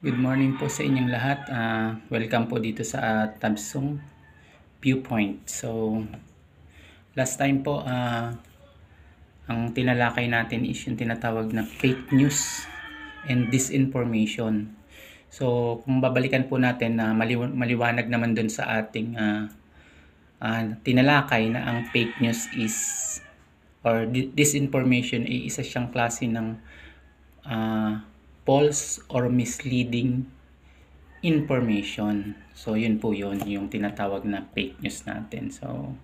Good morning po sa inyong lahat. Welcome po dito sa Tabsong Viewpoint. So, last time po, ang tinalakay natin is yung tinatawag na fake news and disinformation. So, kung babalikan po natin na maliwanag naman dun sa ating tinalakay na ang fake news is or disinformation ay isa siyang klase ng false or misleading information. So, yun po yun, yung tinatawag na fake news natin. So,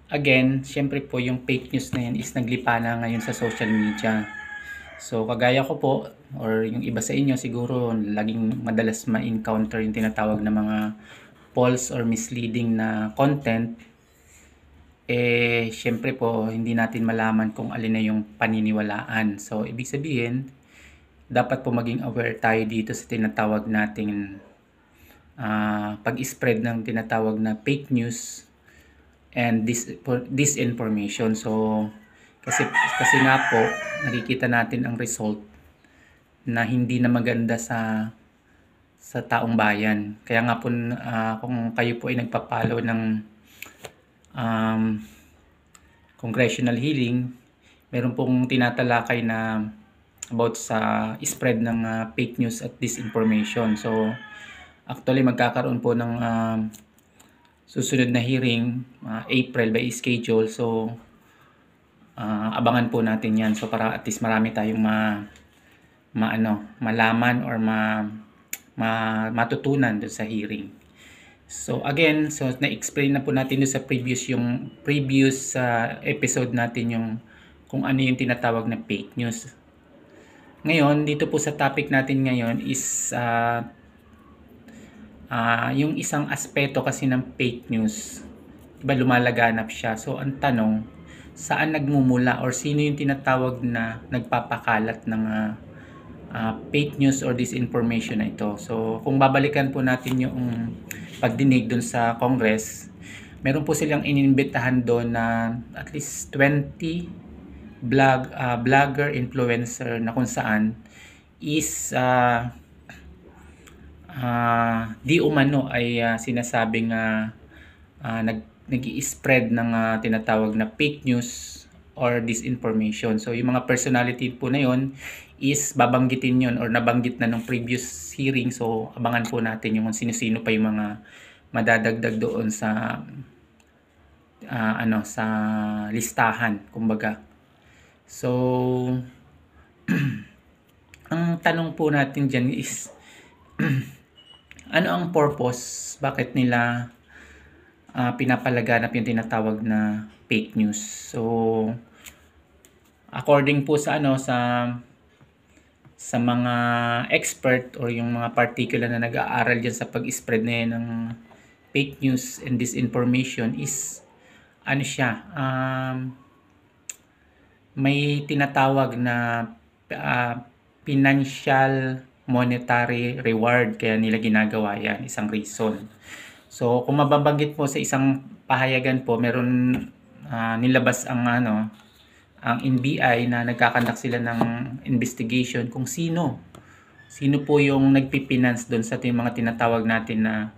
again, syempre po yung fake news na yun is naglipa na ngayon sa social media. So, kagaya ko po, or yung iba sa inyo siguro, laging madalas ma-encounter yung tinatawag na mga false or misleading na content. Syempre po, hindi natin malaman kung alin na yung paniniwalaan. So, ibig sabihin, dapat po maging aware tayo dito sa tinatawag nating pag-spread ng tinatawag na fake news and disinformation. So, kasi nga po, nakikita natin ang result na hindi na maganda sa taong bayan. Kaya nga po, kung kayo po ay nagpa-follow ng congressional hearing, meron pong tinatalakay na about sa spread ng fake news at disinformation. So, actually magkakaroon po ng susunod na hearing, April by schedule. So, abangan po natin yan. So, para at least marami tayong malaman or matutunan doon sa hearing. So, again, na-explain na po natin doon sa previous episode natin yung kung ano yung tinatawag na fake news. Ngayon, dito po sa topic natin ngayon is yung isang aspeto kasi ng fake news. Diba lumalaganap siya? So, ang tanong, saan nagmumula or sino yung tinatawag na nagpapakalat ng fake news or disinformation na ito? So, kung babalikan po natin yung pagdinig dun sa Congress, meron po silang inimbitahan doon na at least 20 vlogger, influencer na kung saan is di umano ay sinasabing nag-i-spread ng tinatawag na fake news or disinformation. So, yung mga personality po na yon is babanggitin yon or nabanggit na nung previous hearing. So, abangan po natin yung sino-sino pa yung mga madadagdag doon sa sa listahan, kumbaga. So, ang tanong po natin dyan is ano ang purpose? Bakit nila pinapalaganap yung tinatawag na fake news? So, according po sa sa mga expert or yung mga particular na nag-aaral dyan sa pag-spread na yan ng fake news and disinformation is siya, may tinatawag na financial monetary reward, kaya nila ginagawa yan, isang reason. So, kung mababanggit po sa isang pahayagan po, meron nilabas ang NBI na nagkakandak sila ng investigation kung sino po yung nagpipinance doon sa mga tinatawag natin na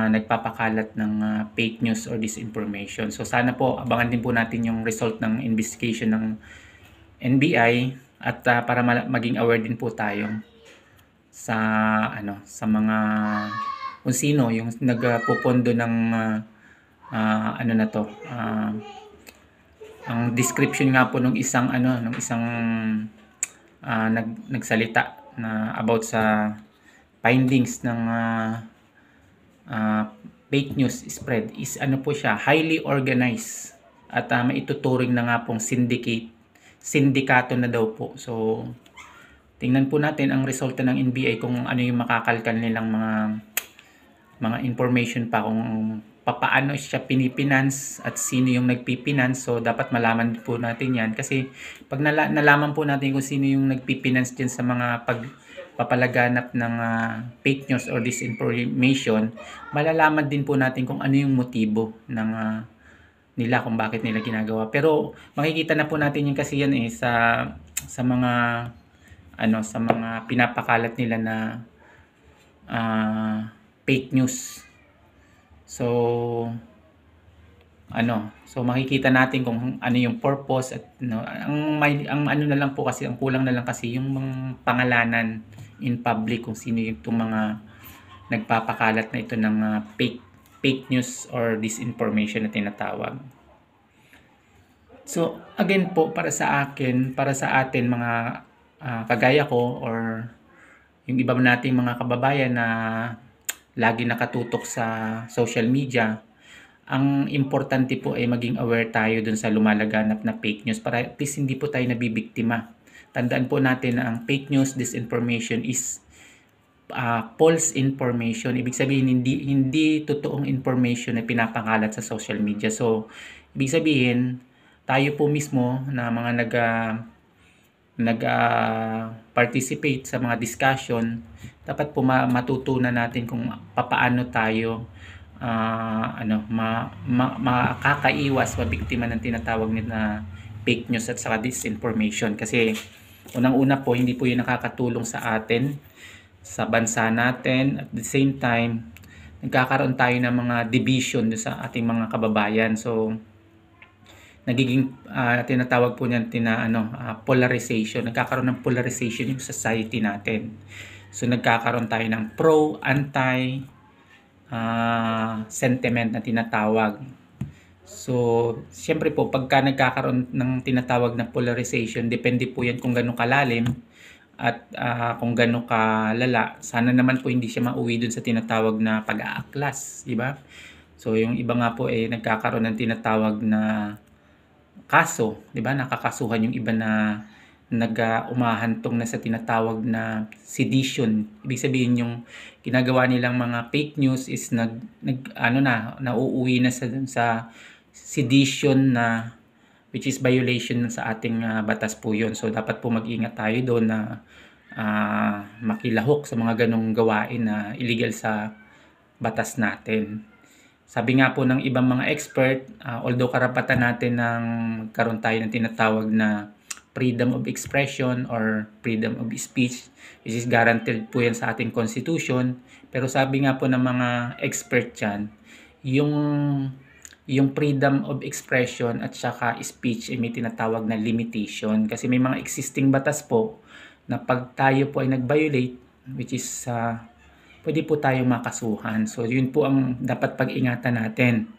nagpapakalat ng fake news or disinformation. So, sana po abangan din po natin yung result ng investigation ng NBI at para maging aware din po tayo sa mga kung sino yung nagpupondo ng ang description nga po nung isang nagsalita na about sa findings ng fake news spread is po siya, highly organized at maituturing na nga pong sindikato na daw po. So, tingnan po natin ang resulta ng NBI kung ano yung makakalkal nilang mga information pa kung paano siya pinipinance at sino yung nagpipinance. So, dapat malaman po natin yan kasi pag nalaman po natin kung sino yung nagpipinance din sa mga pagpapalaganap ng fake news or disinformation, malalaman din po natin kung ano yung motibo ng nila kung bakit nila ginagawa. Pero makikita na po natin yung kasi yan sa mga sa mga pinapakalat nila na fake news. So makikita natin kung ano yung purpose at ang ano na lang po kasi, ang kulang na lang kasi yung mga pangalanan in public kung sino yung mga nagpapakalat na ito ng fake news or disinformation na tinatawag. So again po, para sa atin mga kagaya ko or yung iba nating mga kababayan na lagi nakatutok sa social media, ang importante po ay maging aware tayo dun sa lumalaganap na fake news para at least hindi po tayo nabibiktima. Tandaan po natin na ang fake news, disinformation is false information. Ibig sabihin hindi totoong information na pinapakalat sa social media. So ibig sabihin tayo po mismo na mga participate sa mga discussion, dapat po matutunan natin kung papaano tayo makakaiwas mabiktima ng tinatawag na fake news at saka disinformation. Kasi unang-una po, hindi po yun nakakatulong sa atin, sa bansa natin. At the same time, nagkakaroon tayo ng mga division sa ating mga kababayan. So nagiging tinatawag po niyan polarization. Nagkakaroon ng polarization yung society natin. So nagkakaroon tayo ng pro, anti sentiment na tinatawag. So siyempre po, pagka nagkakaroon ng tinatawag na polarization, depende po yan kung gaano kalalim at kung gaano kalala. Sana naman po hindi siya mauwi dun sa tinatawag na pag-aaklas, di ba? So yung iba nga po nagkakaroon ng tinatawag na kaso, 'di ba? Nakakasuhan yung iba na umahantong na sa tinatawag na sedition. Ibig sabihin yung ginagawa nilang mga fake news is nauuwi na sa sedition na, which is violation sa ating batas po 'yon. So dapat po mag-ingat tayo doon na makilahok sa mga ganong gawain na illegal sa batas natin. Sabi nga po ng ibang mga expert, although karapatan natin ng magkaroon tayo ng tinatawag na freedom of expression or freedom of speech, which is guaranteed po yan sa ating constitution, pero sabi nga po ng mga expert dyan, yung freedom of expression at saka speech ay may tinatawag na limitation. Kasi may mga existing batas po na pag tayo po ay nag-violate, which is pwede po tayong makasuhan. So yun po ang dapat pag-ingatan natin.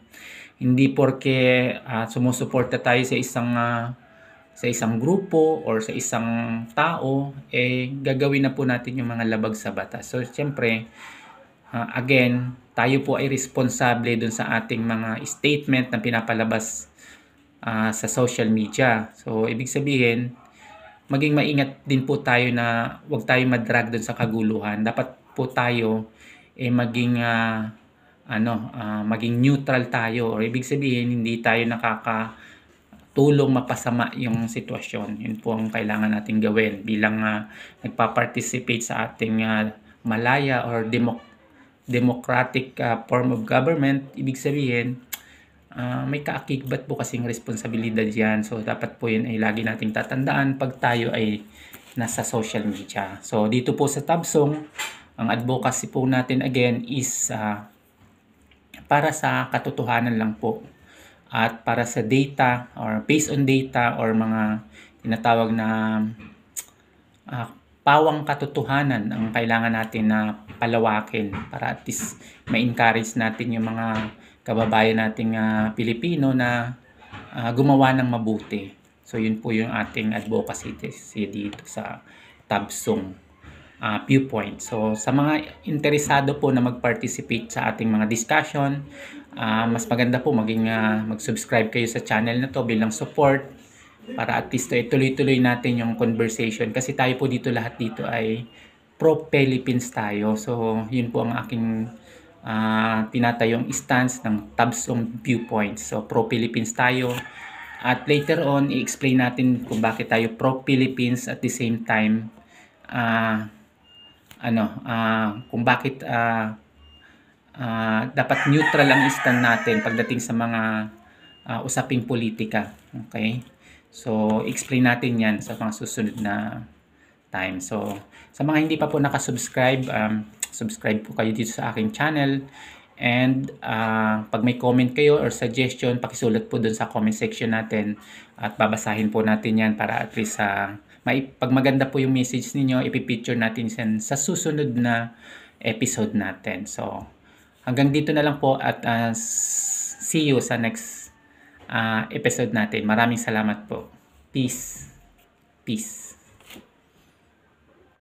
Hindi porke sumusuporta tayo sa isang grupo or sa isang tao, gagawin na po natin yung mga labag sa batas. So siyempre, again, tayo po ay responsable dun sa ating mga statement na pinapalabas sa social media. So ibig sabihin, maging maingat din po tayo na huwag tayo madrag dun sa kaguluhan. Dapat po tayo maging maging neutral tayo, or ibig sabihin hindi tayo nakakatulong mapasama yung sitwasyon. Yun po ang kailangan nating gawin bilang nagpa-participate sa ating malaya or democratic form of government. Ibig sabihin may kaakibat po kasing responsibilidad yan. So dapat po yun ay lagi nating tatandaan pag tayo ay nasa social media. So dito po sa Tabsong, ang advocacy po natin again is para sa katotohanan lang po at para sa data or based on data or mga tinatawag na pawang katotohanan ang kailangan natin na palawakin para at least ma-encourage natin yung mga kababayan nating Pilipino na gumawa ng mabuti. So yun po yung ating advocacy dito sa Tabsong viewpoint. So sa mga interesado po na mag-participate sa ating mga discussion, mas maganda po mag-subscribe kayo sa channel na to bilang support para at least tuloy-tuloy natin yung conversation, kasi tayo po lahat dito ay pro-Philippines tayo. So yun po ang aking tinatayong stance ng Tabsong viewpoint. So pro-Philippines tayo, at later on i-explain natin kung bakit tayo pro-Philippines at the same time kung bakit dapat neutral ang stand natin pagdating sa mga usaping politika. Okay? So explain natin yan sa mga susunod na time. So, sa mga hindi pa po nakasubscribe, subscribe po kayo dito sa aking channel. And pag may comment kayo or suggestion, pakisulat po dun sa comment section natin at babasahin po natin yan para at least pag maganda po yung message ninyo, ipipicture natin yan sa susunod na episode natin. So, hanggang dito na lang po at see you sa next episode natin. Maraming salamat po. Peace. Peace.